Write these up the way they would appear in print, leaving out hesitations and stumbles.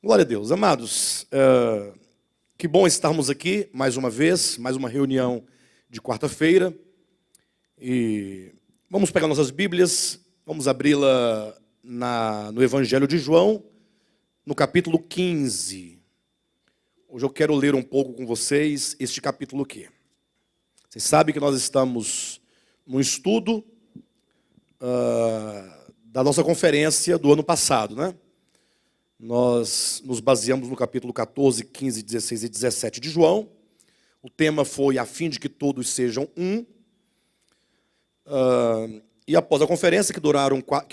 Glória a Deus. Amados, que bom estarmos aqui mais uma vez, mais uma reunião de quarta-feira. E vamos pegar nossas Bíblias, vamos abri-la no Evangelho de João, no capítulo 15. Hoje eu quero ler um pouco com vocês este capítulo aqui. Vocês sabem que nós estamos no estudo da nossa conferência do ano passado, né? Nós nos baseamos no capítulo 14, 15, 16 e 17 de João. O tema foi a fim de que todos sejam um. E após a conferência, que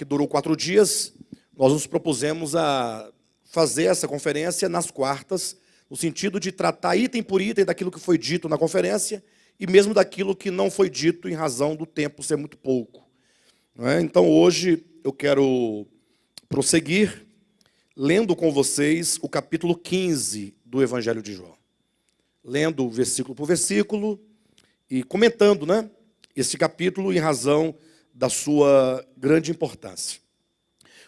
durou 4 dias, nós nos propusemos a fazer essa conferência nas quartas, no sentido de tratar item por item daquilo que foi dito na conferência e mesmo daquilo que não foi dito em razão do tempo ser muito pouco. Não é? Então hoje eu quero prosseguir lendo com vocês o capítulo 15 do Evangelho de João. Lendo versículo por versículo e comentando, né, esse capítulo em razão da sua grande importância.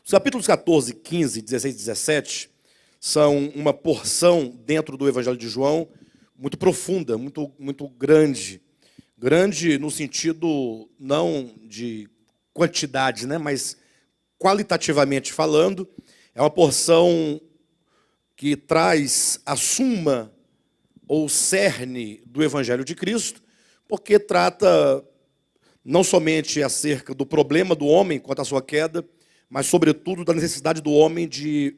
Os capítulos 14, 15, 16 e 17 são uma porção dentro do Evangelho de João muito profunda, muito grande. Grande no sentido não de quantidade, né, mas qualitativamente falando. É uma porção que traz a suma ou cerne do Evangelho de Cristo, porque trata não somente acerca do problema do homem quanto à sua queda, mas, sobretudo, da necessidade do homem de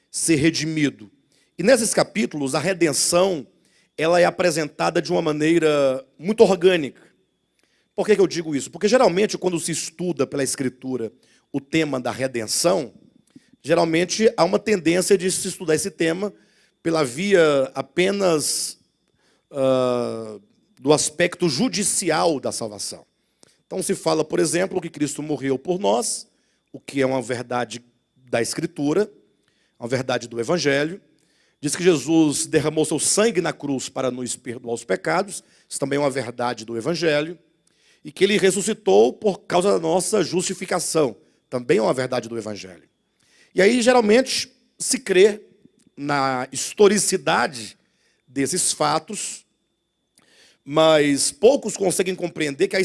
ser redimido. E nesses capítulos, a redenção ela é apresentada de uma maneira muito orgânica. Por que eu digo isso? Porque, geralmente, quando se estuda pela Escritura o tema da redenção, geralmente há uma tendência de se estudar esse tema pela via apenas do aspecto judicial da salvação. Então se fala, por exemplo, que Cristo morreu por nós, o que é uma verdade da Escritura, uma verdade do Evangelho. Diz que Jesus derramou seu sangue na cruz para nos perdoar os pecados, isso também é uma verdade do Evangelho. E que ele ressuscitou por causa da nossa justificação, também é uma verdade do Evangelho. E aí, geralmente, se crê na historicidade desses fatos, mas poucos conseguem compreender que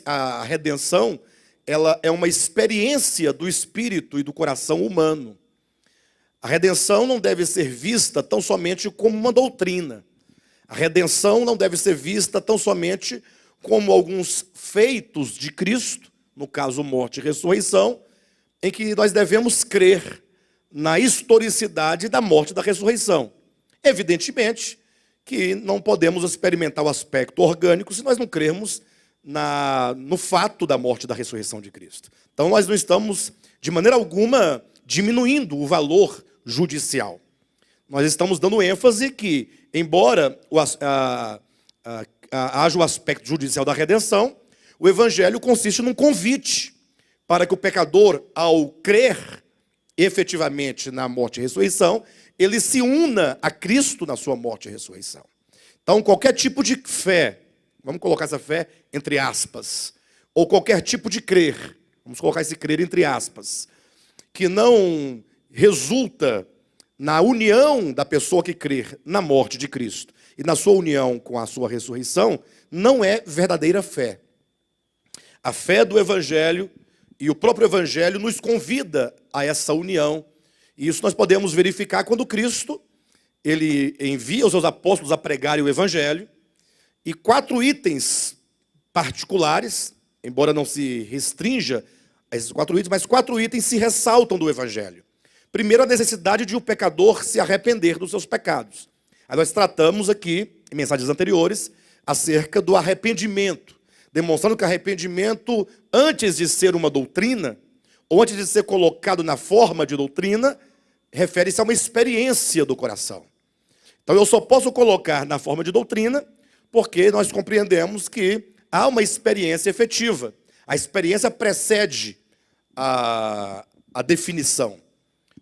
a redenção, ela é uma experiência do espírito e do coração humano. A redenção não deve ser vista tão somente como uma doutrina. A redenção não deve ser vista tão somente como alguns feitos de Cristo, no caso, morte e ressurreição, em que nós devemos crer na historicidade da morte e da ressurreição. Evidentemente que não podemos experimentar o aspecto orgânico se nós não crermos no fato da morte e da ressurreição de Cristo. Então nós não estamos, de maneira alguma, diminuindo o valor judicial. Nós estamos dando ênfase que, embora haja o aspecto judicial da redenção, o Evangelho consiste num convite para que o pecador, ao crer efetivamente na morte e ressurreição, ele se una a Cristo na sua morte e ressurreição. Então, qualquer tipo de fé, vamos colocar essa fé entre aspas, ou qualquer tipo de crer, vamos colocar esse crer entre aspas, que não resulta na união da pessoa que crer na morte de Cristo e na sua união com a sua ressurreição, não é verdadeira fé. A fé do Evangelho e o próprio Evangelho nos convida a essa união. E isso nós podemos verificar quando Cristo ele envia os seus apóstolos a pregarem o Evangelho. E 4 itens particulares, embora não se restrinja a esses 4 itens, mas 4 itens se ressaltam do Evangelho. Primeiro, a necessidade de o pecador se arrepender dos seus pecados. Aí nós tratamos aqui, em mensagens anteriores, acerca do arrependimento, demonstrando que arrependimento, antes de ser uma doutrina, ou antes de ser colocado na forma de doutrina, refere-se a uma experiência do coração. Então eu só posso colocar na forma de doutrina, porque nós compreendemos que há uma experiência efetiva. A experiência precede a definição,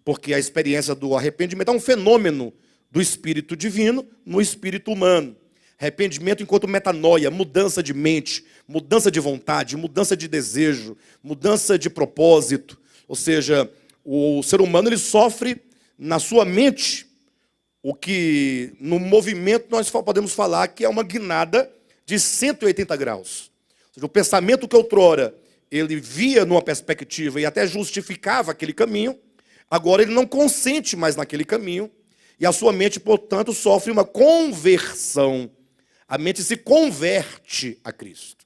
porque a experiência do arrependimento é um fenômeno do Espírito divino no espírito humano. Arrependimento enquanto metanoia, mudança de mente, mudança de vontade, mudança de desejo, mudança de propósito. Ou seja, o ser humano ele sofre na sua mente o que no movimento nós podemos falar que é uma guinada de 180 graus. Ou seja, o pensamento que outrora ele via numa perspectiva e até justificava aquele caminho, agora ele não consente mais naquele caminho, e a sua mente, portanto, sofre uma conversão. A mente se converte a Cristo.